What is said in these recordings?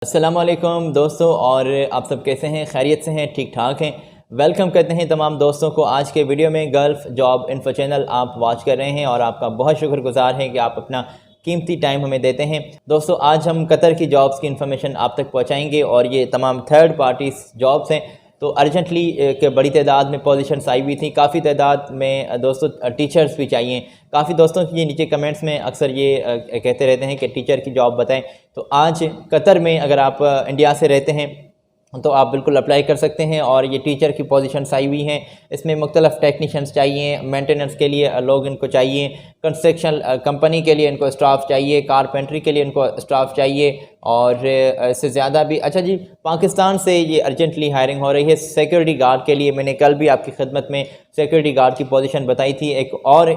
अस्सलामुअलैकुम दोस्तों, और आप सब कैसे हैं? खैरियत से हैं? ठीक ठाक हैं? वेलकम करते हैं तमाम दोस्तों को आज के वीडियो में। गल्फ़ जॉब इन्फो चैनल आप वॉच कर रहे हैं और आपका बहुत शुक्रगुजार है कि आप अपना कीमती टाइम हमें देते हैं। दोस्तों, आज हम कतर की जॉब्स की इन्फॉर्मेशन आप तक पहुंचाएंगे और ये तमाम थर्ड पार्टीज जॉब्स हैं। तो अर्जेंटली के बड़ी तादाद में पोजीशंस आई हुई थी, काफ़ी तादाद में दोस्तों टीचर्स भी चाहिए। काफ़ी दोस्तों की नीचे कमेंट्स में अक्सर ये कहते रहते हैं कि टीचर की जॉब बताएं। तो आज कतर में अगर आप इंडिया से रहते हैं तो आप बिल्कुल अप्लाई कर सकते हैं और ये टीचर की पोजीशंस आई हुई हैं। इसमें मुख्तलिफ टेक्नीशियंस चाहिए, मेंटेनेंस के लिए लोग इनको चाहिए, कंस्ट्रक्शन कंपनी के लिए इनको स्टाफ चाहिए, कारपेंट्री के लिए इनको स्टाफ चाहिए और इससे ज़्यादा भी। अच्छा जी, पाकिस्तान से ये अर्जेंटली हायरिंग हो रही है सिक्योरिटी गार्ड के लिए। मैंने कल भी आपकी खिदमत में सिक्योरिटी गार्ड की पोजीशन बताई थी। एक और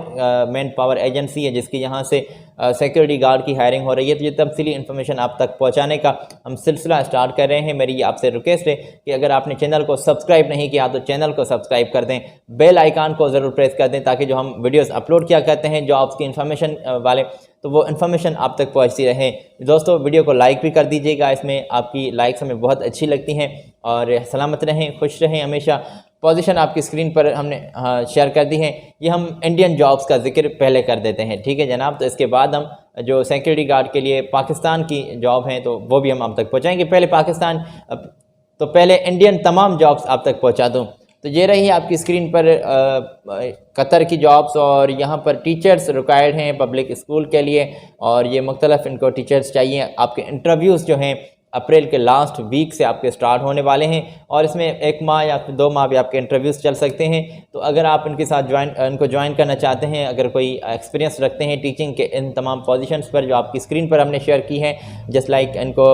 मैन पावर एजेंसी है जिसकी यहाँ से सिक्योरिटी गार्ड की हायरिंग हो रही है। तो ये तफसीली इन्फॉर्मेशन आप तक पहुँचाने का हम सिलसिला स्टार्ट कर रहे हैं। मेरी आपसे रिक्वेस्ट है कि अगर आपने चैनल को सब्सक्राइब नहीं किया तो चैनल को सब्सक्राइब कर दें, बेल आइकान को ज़रूर प्रेस कर दें ताकि जो हम वीडियोस अपलोड किया करते हैं जॉब्स की इन्फॉर्मेशन वाले, तो वो इन्फॉर्मेशन आप तक पहुंचती रहे। दोस्तों, वीडियो को लाइक भी कर दीजिएगा, इसमें आपकी लाइक्स हमें बहुत अच्छी लगती हैं। और सलामत रहें, खुश रहें हमेशा। पोजीशन आपकी स्क्रीन पर हमने शेयर कर दी है। ये हम इंडियन जॉब्स का जिक्र पहले कर देते हैं, ठीक है जनाब। तो इसके बाद हम जो सिक्योरिटी गार्ड के लिए पाकिस्तान की जॉब हैं तो वो भी हम आप तक पहुँचाएँगे। पहले पाकिस्तान, तो पहले इंडियन तमाम जॉब्स आप तक पहुँचा दूँ। तो ये रही आपकी स्क्रीन पर कतर की जॉब्स और यहाँ पर टीचर्स रिक्वायर्ड हैं पब्लिक स्कूल के लिए और ये मुख्तलिफ इनको टीचर्स चाहिए। आपके इंटरव्यूज़ जो हैं अप्रैल के लास्ट वीक से आपके स्टार्ट होने वाले हैं और इसमें 1 माह या फिर 2 माह भी आपके इंटरव्यूज़ चल सकते हैं। तो अगर आप इनके साथ इनको ज्वाइन करना चाहते हैं, अगर कोई एक्सपीरियंस रखते हैं टीचिंग के इन तमाम पोजीशंस पर जो आपकी स्क्रीन पर हमने शेयर की है, जस्ट लाइक इनको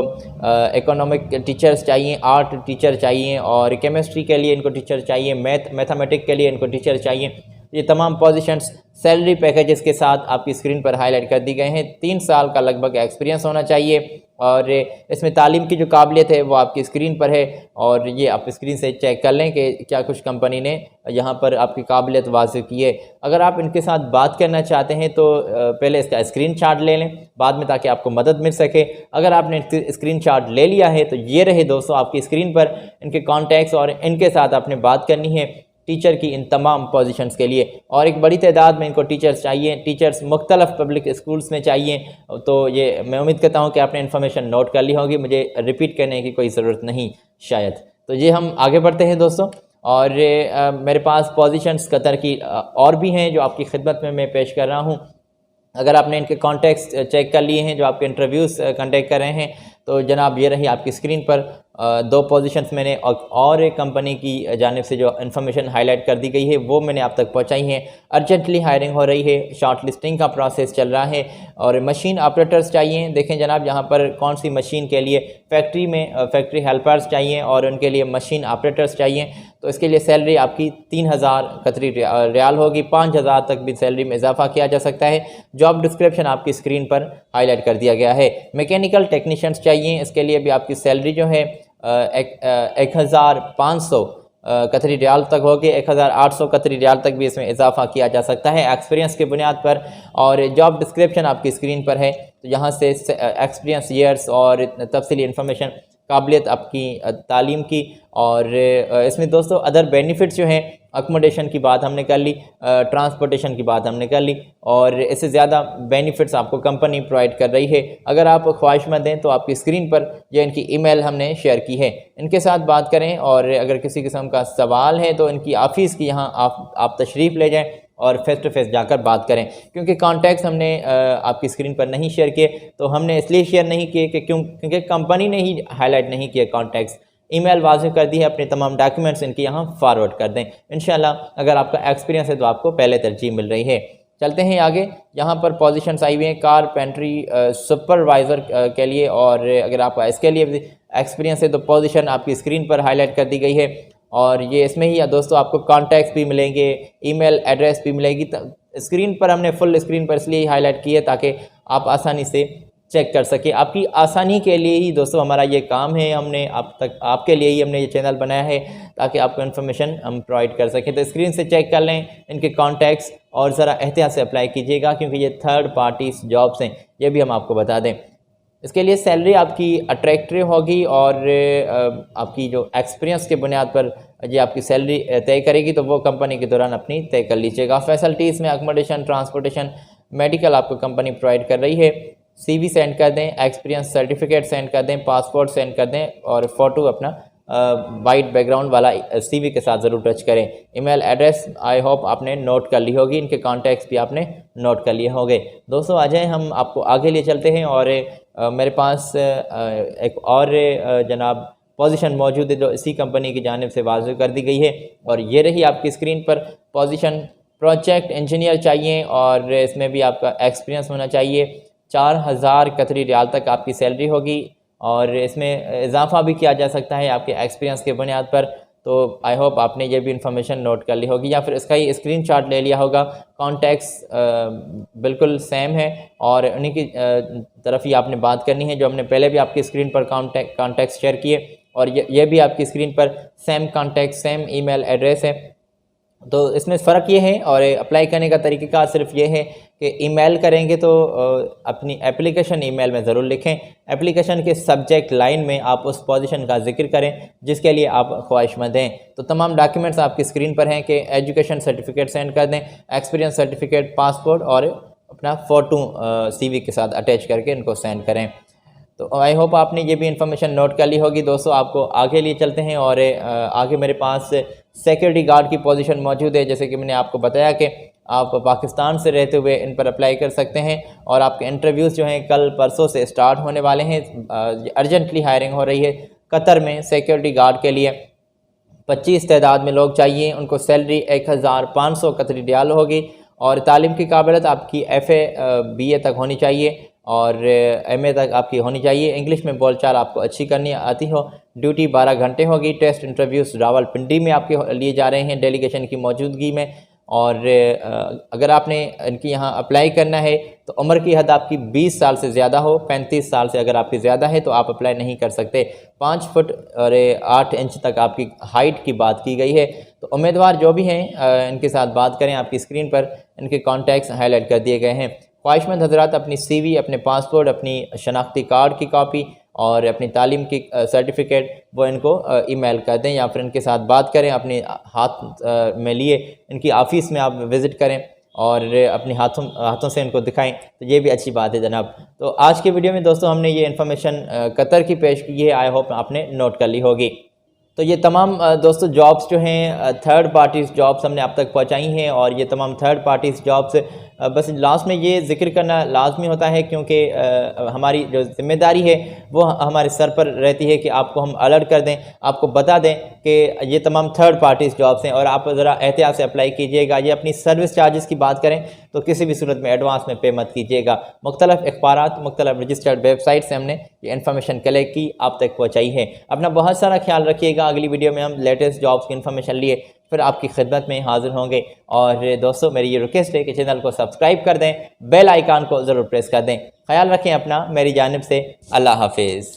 इकोनॉमिक टीचर्स चाहिए, आर्ट टीचर चाहिए और केमिस्ट्री के लिए इनको टीचर चाहिए, मैथमेटिक्स के लिए इनको टीचर चाहिए। ये तमाम पोजीशंस सैलरी पैकेजेस के साथ आपकी स्क्रीन पर हाईलाइट कर दी गए हैं। 3 साल का लगभग एक्सपीरियंस होना चाहिए और इसमें तालीम की जो काबिलियत है वो आपकी स्क्रीन पर है और ये आप स्क्रीन से चेक कर लें कि क्या कुछ कंपनी ने यहाँ पर आपकी काबिलियत वाज़िह की है। अगर आप इनके साथ बात करना चाहते हैं तो पहले इसका स्क्रीनशॉट ले लें बाद में, ताकि आपको मदद मिल सके। अगर आपने स्क्रीनशॉट ले लिया है तो ये रहे दोस्तों आपकी स्क्रीन पर इनके कॉन्टैक्ट्स और इनके साथ आपने बात करनी है टीचर की इन तमाम पोजीशंस के लिए। और एक बड़ी तादाद में इनको टीचर्स चाहिए, टीचर्स मुख्तलिफ पब्लिक स्कूल्स में चाहिए। तो ये मैं उम्मीद करता हूँ कि आपने इन्फॉर्मेशन नोट कर ली होगी, मुझे रिपीट करने की कोई ज़रूरत नहीं शायद। तो ये हम आगे बढ़ते हैं दोस्तों। और मेरे पास पोजीशंस कतर की और भी हैं जो आपकी खिदमत में मैं पेश कर रहा हूँ। अगर आपने इनके कॉन्टैक्ट्स चेक कर लिए हैं जो आपके इंटरव्यूज़ कंडक्ट कर रहे हैं तो जनाब ये रही आपकी स्क्रीन पर 2 पोजीशंस मैंने और एक कंपनी की जानिब से जो इन्फॉर्मेशन हाईलाइट कर दी गई है वो मैंने आप तक पहुंचाई है। अर्जेंटली हायरिंग हो रही है, शॉर्ट लिस्टिंग का प्रोसेस चल रहा है और मशीन ऑपरेटर्स चाहिए। देखें जनाब यहाँ पर कौन सी मशीन के लिए, फैक्ट्री में फैक्ट्री हेल्पर्स चाहिए और उनके लिए मशीन ऑपरेटर्स चाहिए। तो इसके लिए सैलरी आपकी 3000 कतरी रियाल होगी, 5000 तक भी सैलरी में इजाफा किया जा सकता है। जॉब डिस्क्रिप्शन आपकी स्क्रीन पर हाईलाइट कर दिया गया है। मैकेनिकल टेक्नीशियंस चाहिए, इसके लिए भी आपकी सैलरी जो है 1500 कतरी रियाल तक होगी, 1800 कतरी रियाल तक भी इसमें इजाफा किया जा सकता है एक्सपीरियंस की बुनियाद पर। और जॉब डिस्क्रिप्शन आपकी स्क्रीन पर है, तो यहाँ से एक्सपीरियंस ईयर्स और तफसीली इन्फॉर्मेशन, काबिलियत आपकी तालीम की। और इसमें दोस्तों अदर बेनिफिट्स जो हैं, अकोमोडेशन की बात हमने कर ली, ट्रांसपोर्टेशन की बात हमने कर ली और इससे ज़्यादा बेनिफिट्स आपको कंपनी प्रोवाइड कर रही है। अगर आप ख्वाहिशमंद हैं तो आपकी स्क्रीन पर ये इनकी ईमेल हमने शेयर की है, इनके साथ बात करें। और अगर किसी किस्म का सवाल है तो इनकी ऑफ़िस की यहाँ आप तशरीफ़ ले जाएँ और फेस टू फेस जाकर बात करें। क्योंकि कॉन्टैक्ट्स हमने आपकी स्क्रीन पर नहीं शेयर किए, तो हमने इसलिए शेयर नहीं किए कि क्योंकि कंपनी ने ही हाईलाइट नहीं किए कॉन्टैक्ट्स। ईमेल वाज़िह कर दी है, अपने तमाम डॉक्यूमेंट्स इनके यहाँ फॉरवर्ड कर दें। इंशाल्लाह अगर आपका एक्सपीरियंस है तो आपको पहले तरजीह मिल रही है। चलते हैं आगे। यहाँ पर पोजीशंस आई हुई हैं कारपेंट्री सुपरवाइज़र के लिए और अगर आपका इसके लिए एक्सपीरियंस है तो पोजीशन आपकी स्क्रीन पर हाईलाइट कर दी गई है। और ये इसमें ही दोस्तों आपको कॉन्टैक्ट्स भी मिलेंगे, ईमेल एड्रेस भी मिलेगी। स्क्रीन पर हमने फुल स्क्रीन पर इसलिए हाईलाइट की है ताकि आप आसानी से चेक कर सके। आपकी आसानी के लिए ही दोस्तों हमारा ये काम है, हमने आपके लिए ही हमने ये चैनल बनाया है ताकि आपको इन्फॉर्मेशन हम प्रोवाइड कर सकें। तो स्क्रीन से चेक कर लें इनके कॉन्टैक्ट्स और ज़रा एहतियात से अप्लाई कीजिएगा क्योंकि ये थर्ड पार्टी जॉब्स हैं, ये भी हम आपको बता दें। इसके लिए सैलरी आपकी अट्रैक्टिव होगी और आपकी जो एक्सपीरियंस के बुनियाद पर ये आपकी सैलरी तय करेगी, तो वो कंपनी के दौरान अपनी तय कर लीजिएगा। फैसिलिटीज़ में अकोमोडेशन, ट्रांसपोर्टेशन, मेडिकल आपको कंपनी प्रोवाइड कर रही है। CV सेंड कर दें, एक्सपीरियंस सर्टिफिकेट सेंड कर दें, पासपोर्ट सेंड कर दें और फ़ोटो अपना वाइट बैकग्राउंड वाला CV के साथ ज़रूर टच करें। ईमेल एड्रेस आई होप आपने नोट कर ली होगी, इनके कॉन्टैक्ट्स भी आपने नोट कर लिए होंगे। दोस्तों आ जाएँ हम आपको आगे ले चलते हैं और मेरे पास एक और जनाब पोजीशन मौजूद है जो इसी कंपनी की जानिब से वाज़ेह कर दी गई है और ये रही आपकी स्क्रीन पर पोजीशन। प्रोजेक्ट इंजीनियर चाहिए और इसमें भी आपका एक्सपीरियंस होना चाहिए। 4000 कतरी रियाल तक आपकी सैलरी होगी और इसमें इजाफा भी किया जा सकता है आपके एक्सपीरियंस के बुनियाद पर। तो आई होप आपने ये भी इंफॉर्मेशन नोट कर ली होगी या फिर इसका ही स्क्रीनशॉट ले लिया होगा। कॉन्टैक्ट्स बिल्कुल सेम है और उन्हीं की तरफ ही आपने बात करनी है जो हमने पहले भी आपकी स्क्रीन पर कॉन्टैक्ट्स शेयर किए और ये भी आपकी स्क्रीन पर same contact, same email address है। तो इसमें फ़र्क ये है और अप्लाई करने का तरीक़ेकार सिर्फ ये है कि ईमेल करेंगे तो अपनी एप्लीकेशन ईमेल में ज़रूर लिखें। एप्लीकेशन के सब्जेक्ट लाइन में आप उस पोजीशन का जिक्र करें जिसके लिए आप ख्वाहिशमंद हैं। तो तमाम डॉक्यूमेंट्स आपकी स्क्रीन पर हैं कि एजुकेशन सर्टिफिकेट सेंड कर दें, एक्सपीरियंस सर्टिफिकेट, पासपोर्ट और अपना फ़ोटो CV के साथ अटैच करके इनको सेंड करें। तो आई होप आपने ये भी इंफॉर्मेशन नोट कर ली होगी। दोस्तों आपको आगे लिए चलते हैं और आगे मेरे पास सिक्योरिटी गार्ड की पोजीशन मौजूद है। जैसे कि मैंने आपको बताया कि आप पाकिस्तान से रहते हुए इन पर अप्लाई कर सकते हैं और आपके इंटरव्यूज़ जो हैं कल परसों से स्टार्ट होने वाले हैं। अर्जेंटली हायरिंग हो रही है कतर में सिक्योरिटी गार्ड के लिए। 25 तादाद में लोग चाहिए, उनको सैलरी 1500 कतरी रियाल होगी और तालीम की काबिलियत आपकी FA BA तक होनी चाहिए और MA तक आपकी होनी चाहिए। इंग्लिश में बोलचाल आपको अच्छी करनी आती हो। ड्यूटी 12 घंटे होगी। टेस्ट इंटरव्यूज़ रावलपिंडी में आपके लिए जा रहे हैं डेलीगेशन की मौजूदगी में। और अगर आपने इनकी यहाँ अप्लाई करना है तो उम्र की हद आपकी 20 साल से ज़्यादा हो। 35 साल से अगर आपकी ज़्यादा है तो आप अप्लाई नहीं कर सकते। 5 फुट और 8 इंच तक आपकी हाइट की बात की गई है। तो उम्मीदवार जो भी हैं इनके साथ बात करें। आपकी स्क्रीन पर इनके कॉन्टैक्ट्स हाईलाइट कर दिए गए हैं। ख्वाहिशमंद हज़रात अपनी CV, अपने पासपोर्ट, अपनी शनाख्ती कार्ड की कॉपी और अपनी तालीम की सर्टिफिकेट वो इनको ईमेल कर दें या फिर इनके साथ बात करें। अपने हाथ में लिए इनकी ऑफ़िस में आप विज़िट करें और अपने हाथों से इनको दिखाएं, तो ये भी अच्छी बात है जनाब। तो आज के वीडियो में दोस्तों हमने ये इन्फॉर्मेशन कतर की पेश की है। आई होप आपने नोट कर ली होगी। तो ये तमाम दोस्तों जॉब्स जो हैं थर्ड पार्टीज़ जॉब्स हमने अब तक पहुंचाई हैं और ये तमाम थर्ड पार्टीज़ जॉब्स बस लास्ट में ये जिक्र करना लाजमी होता है क्योंकि हमारी जो ज़िम्मेदारी है वो हमारे सर पर रहती है कि आपको हम अलर्ट कर दें, आपको बता दें कि ये तमाम थर्ड पार्टीज़ जॉब्स हैं और आप ज़रा एहतियात से अप्लाई कीजिएगा। ये अपनी सर्विस चार्जेस की बात करें तो किसी भी सूरत में एडवांस में पे मत कीजिएगा। मुख्तलिफ अखबारात, मुख्तलिफ रजिस्टर्ड वेबसाइट से हमने ये इन्फॉर्मेशन कलेक्ट की, आप तक पहुँचाई है। अपना बहुत सारा ख्याल रखिएगा। अगली वीडियो में हम लेटेस्ट जॉब्स की इन्फॉर्मेशन लिए फिर आपकी खिदमत में हाजिर होंगे। और दोस्तों मेरी ये रिक्वेस्ट है कि चैनल को सब्सक्राइब कर दें, बेल आइकन को ज़रूर प्रेस कर दें। ख्याल रखें अपना, मेरी जानिब से अल्लाह हाफिज़।